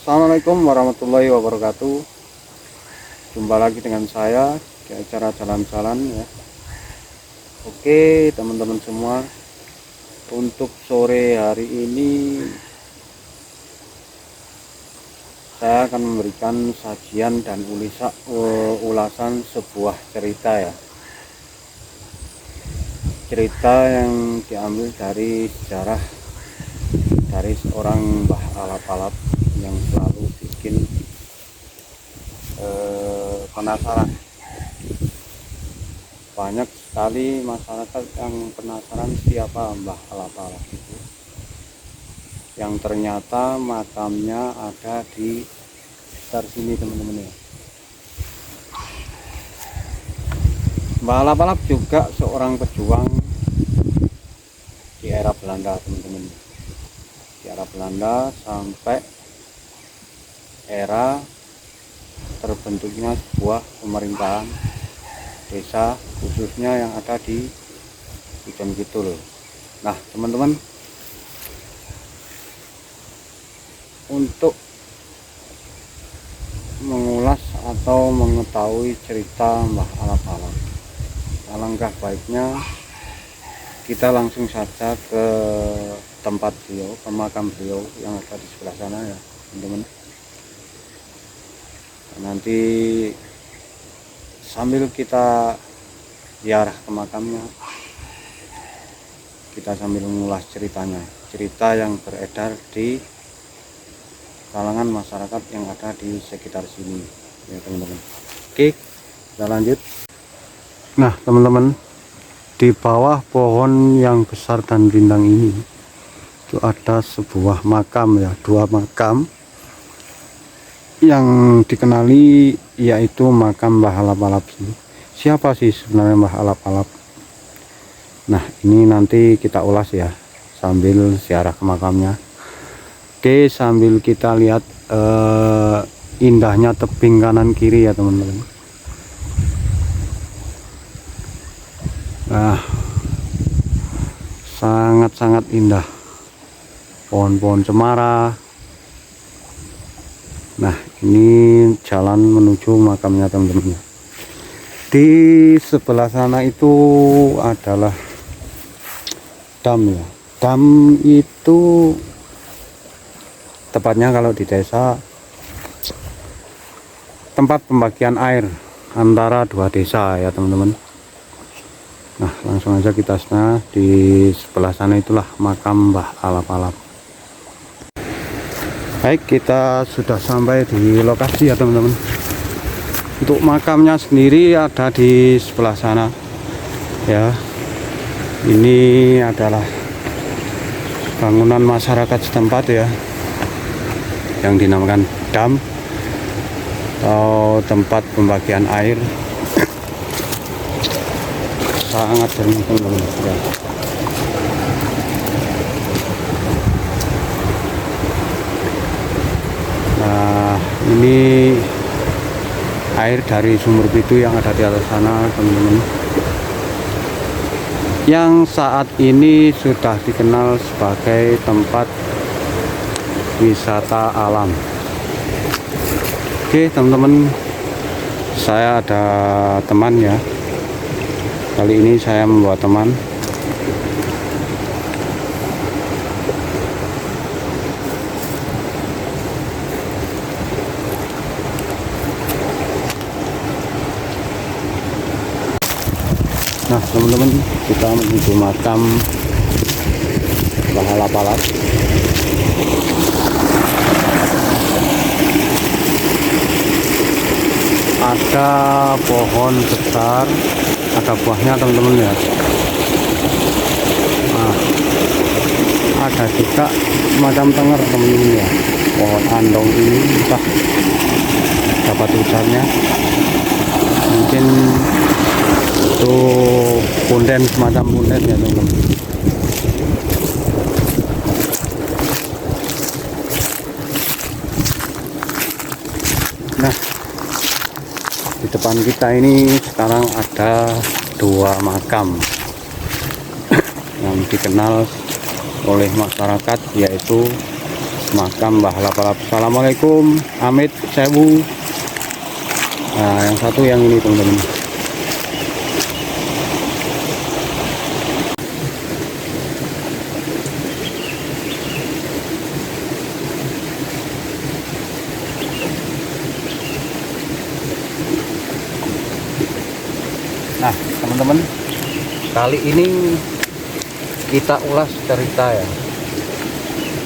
Assalamualaikum warahmatullahi wabarakatuh. Jumpa lagi dengan saya di acara jalan-jalan ya. Oke teman-teman semua, untuk sore hari ini saya akan memberikan sajian dan ulasan sebuah cerita ya. Cerita yang diambil dari sejarah dari seorang Mbah Alap-alap yang selalu bikin penasaran. Banyak sekali masyarakat yang penasaran siapa Mbah Alap-alap itu, yang ternyata makamnya ada di sekitar sini teman-teman ya. Mbah Alap-alap juga seorang pejuang di era Belanda teman-teman, di era Belanda sampai era terbentuknya sebuah pemerintahan desa khususnya yang ada di Bojon Kidul. Nah teman-teman, untuk mengulas atau mengetahui cerita Mbah Alap-alap, alangkah baiknya kita langsung saja ke tempat beliau, ke makam beliau yang ada di sebelah sana ya teman-teman. Nanti sambil kita ziarah ke makamnya, kita sambil mengulas ceritanya, cerita yang beredar di kalangan masyarakat yang ada di sekitar sini ya teman-teman. Oke, kita lanjut. Nah teman-teman, di bawah pohon yang besar dan rindang ini itu ada sebuah makam ya, dua makam yang dikenali, yaitu makam Mbah Alap-alap. Siapa sih sebenarnya Mbah Alap-alap? Nah ini nanti kita ulas ya sambil ziarah ke makamnya. Oke, sambil kita lihat indahnya tebing kanan kiri ya teman-teman. Nah sangat-sangat indah, pohon-pohon cemara. Nah ini jalan menuju makamnya teman-teman. Di sebelah sana itu adalah dam ya. Dam itu tepatnya kalau di desa tempat pembagian air antara dua desa ya teman-teman. Nah langsung aja kita sana, di sebelah sana itulah makam Mbah Alap-alap. Baik, kita sudah sampai di lokasi ya teman-teman. Untuk makamnya sendiri ada di sebelah sana ya. Ini adalah bangunan masyarakat setempat ya, yang dinamakan dam atau tempat pembagian air. Sangat sering teman-teman ya. Nah ini air dari sumur pitu yang ada di atas sana teman-teman, yang saat ini sudah dikenal sebagai tempat wisata alam. Oke teman-teman, saya ada teman ya, kali ini saya membawa teman. Nah teman-teman, kita menuju makam Mbah Alap-alap. Ada pohon besar, ada buahnya teman-teman ya. Nah, ada juga macam tenger teman-teman ya. Pohon andong ini entah dapat hujannya, mungkin itu punden, semacam punden ya teman-teman. Nah di depan kita ini sekarang ada dua makam yang dikenal oleh masyarakat, yaitu makam Mbah Lap-Lap. Assalamualaikum, Amit Sewu. Nah, yang satu yang ini teman-teman. Nah teman-teman, kali ini kita ulas cerita ya,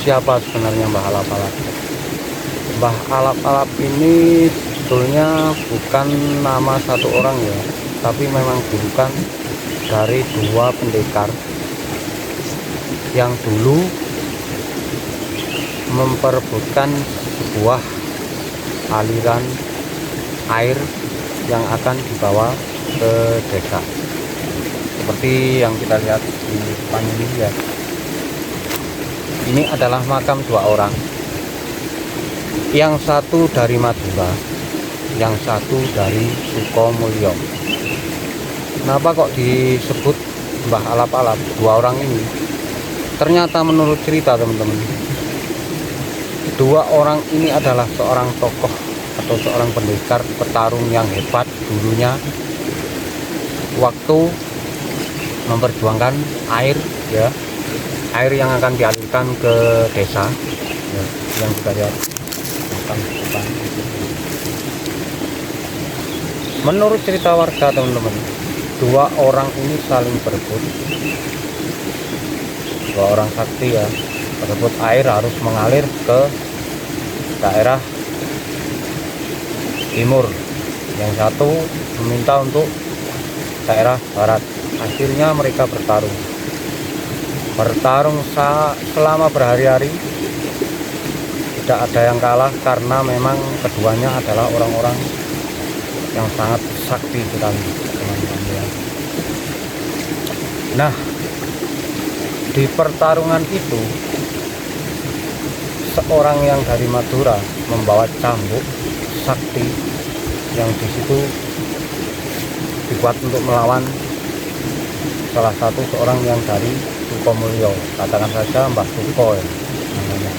siapa sebenarnya Mbah Lap-Lap. Mbah Lap-Lap ini sebetulnya bukan nama satu orang ya, tapi memang julukan dari dua pendekar yang dulu memperebutkan sebuah aliran air yang akan dibawa ke desa, seperti yang kita lihat di depan ini ya. Ini adalah makam dua orang, yang satu dari Madura, yang satu dari Sukomulyo. Kenapa kok disebut Mbah Lap-Lap dua orang ini? Ternyata menurut cerita teman-teman, dua orang ini adalah seorang tokoh atau seorang pendekar petarung yang hebat dulunya waktu memperjuangkan air ya, air yang akan dialirkan ke desa ya, yang kita lihat depan. Menurut cerita warga teman-teman, dua orang ini saling berebut, dua orang sakti ya, berebut air harus mengalir ke daerah timur, yang satu meminta untuk daerah barat. Akhirnya mereka bertarung selama berhari-hari, tidak ada yang kalah karena memang keduanya adalah orang-orang yang sangat sakti sekali teman-teman ya. Nah, di pertarungan itu seorang yang dari Madura membawa cambuk sakti yang disitu dibuat untuk melawan salah satu seorang yang dari Sukomulyo, katakan saja Mbah Suko ya, namanya.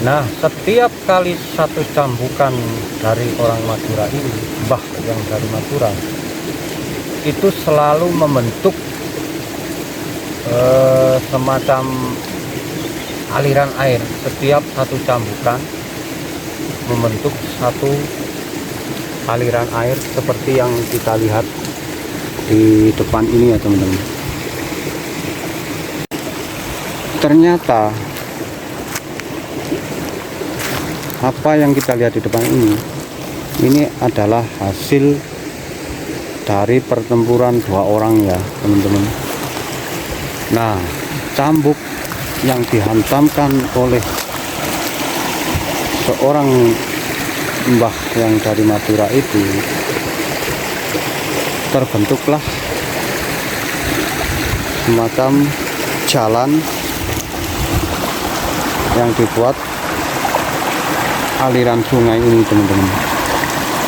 Nah, setiap kali satu cambukan dari orang Madura ini, Mbah yang dari Madura itu selalu membentuk semacam aliran air. Setiap satu cambukan membentuk satu aliran air seperti yang kita lihat di depan ini ya teman-teman. Ternyata apa yang kita lihat di depan ini adalah hasil dari pertempuran dua orang ya teman-teman. Nah, cambuk yang dihantamkan oleh seorang mbah yang dari Madura itu, terbentuklah semacam jalan yang dibuat aliran sungai ini teman-teman.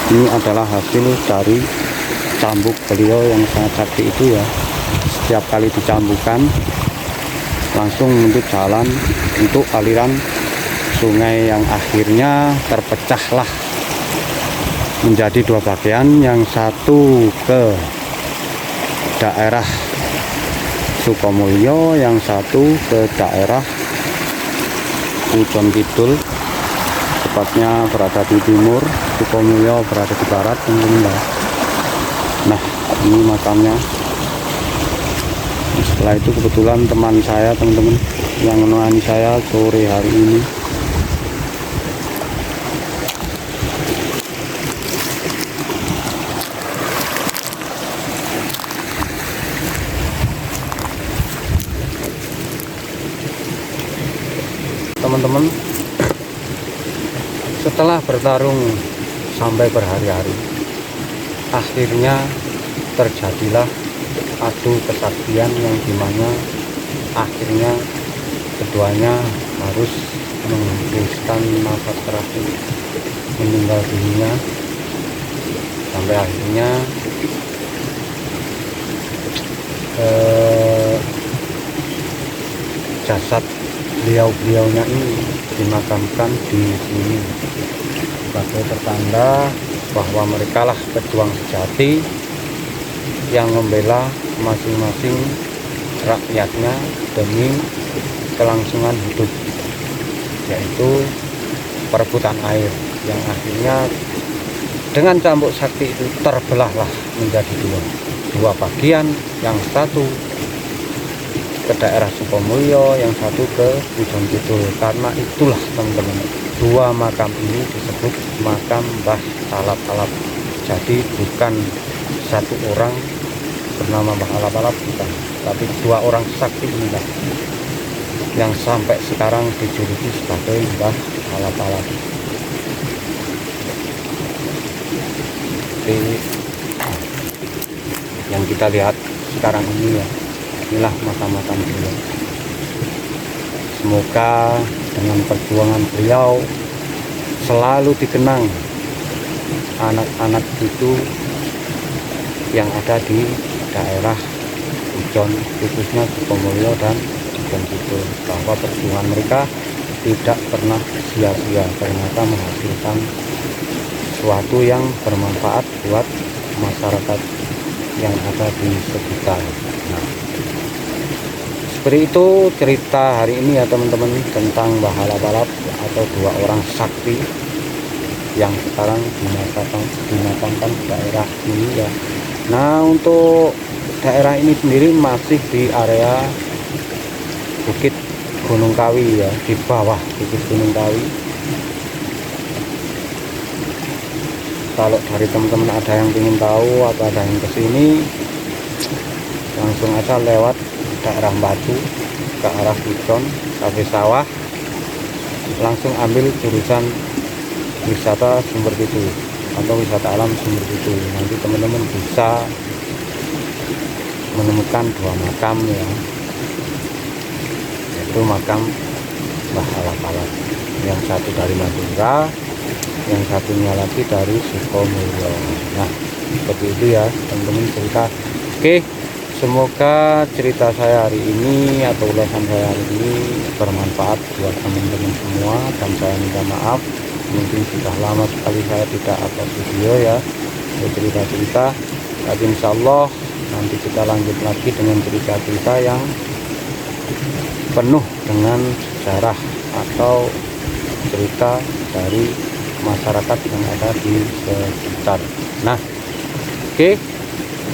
Ini adalah hasil dari cambuk beliau yang sangat sakti itu ya. Setiap kali dicambukan langsung untuk jalan untuk aliran sungai yang akhirnya terpecahlah menjadi dua bagian, yang satu ke daerah Sukomulyo, yang satu ke daerah Pujon Kidul, tepatnya berada di timur, Sukomulyo berada di barat teman-teman. Nah, ini makamnya. Setelah itu kebetulan teman saya teman-teman yang menemani saya sore hari ini, teman-teman, setelah bertarung sampai berhari-hari, akhirnya terjadilah adu kesaktian yang dimana akhirnya keduanya harus menghembuskan nafas terakhir, meninggal dunia, sampai akhirnya jasad beliau-beliaunya ini dimakamkan di sini sebagai pertanda bahwa mereka lah pejuang sejati yang membela masing-masing rakyatnya demi kelangsungan hidup, yaitu perebutan air, yang akhirnya dengan cambuk sakti itu terbelahlah menjadi dua bagian, yang satu ke daerah Sukomulyo, yang satu ke Pujon Kidul. Karena itulah teman-teman, dua makam ini disebut makam Mbah Alap-Alap. Jadi bukan satu orang bernama Mbah Alap-Alap, bukan, tapi dua orang sakti inilah yang sampai sekarang dijuluki sebagai Mbah Alap-Alap. Yang kita lihat sekarang ini ya, inilah makam-makam beliau. Semoga dengan perjuangan beliau selalu dikenang anak-anak itu yang ada di daerah Pujon, khususnya Sukomulyo dan Pujon Kidul, bahwa perjuangan mereka tidak pernah sia-sia, ternyata menghasilkan sesuatu yang bermanfaat buat masyarakat yang ada di sekitar. Nah, seperti itu cerita hari ini ya teman-teman, tentang Mbah Alap-Alap atau dua orang sakti yang sekarang dimakamkan di daerah ini ya. Nah, untuk daerah ini sendiri masih di area Bukit Gunung Kawi ya, di bawah Bukit Gunung Kawi. Kalau dari teman-teman ada yang ingin tahu atau ada yang kesini, langsung aja lewat daerah Batu ke arah Pujon sampai sawah, langsung ambil jurusan wisata Sumber Pitu atau wisata alam Sumber Pitu. Nanti teman-teman bisa menemukan dua makam ya, yaitu makam Mbah Alap-Alap, yang satu dari Madura, yang satunya lagi dari Sukomulyo. Nah, seperti itu ya teman-teman cerita. Oke, semoga cerita saya hari ini atau ulasan saya hari ini bermanfaat buat teman-teman semua, dan saya minta maaf mungkin sudah lama sekali saya tidak upload video ya, cerita-cerita. Tapi insya Allah nanti kita lanjut lagi dengan cerita-cerita yang penuh dengan sejarah atau cerita dari masyarakat yang ada di sekitar. Nah, oke,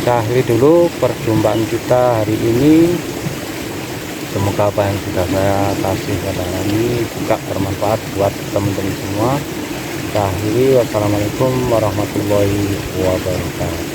saya akhiri dulu perjumpaan kita hari ini. Semoga apa yang sudah saya kasih pada hari ini juga bermanfaat buat teman-teman semua. Saya akhiri, wassalamualaikum warahmatullahi wabarakatuh.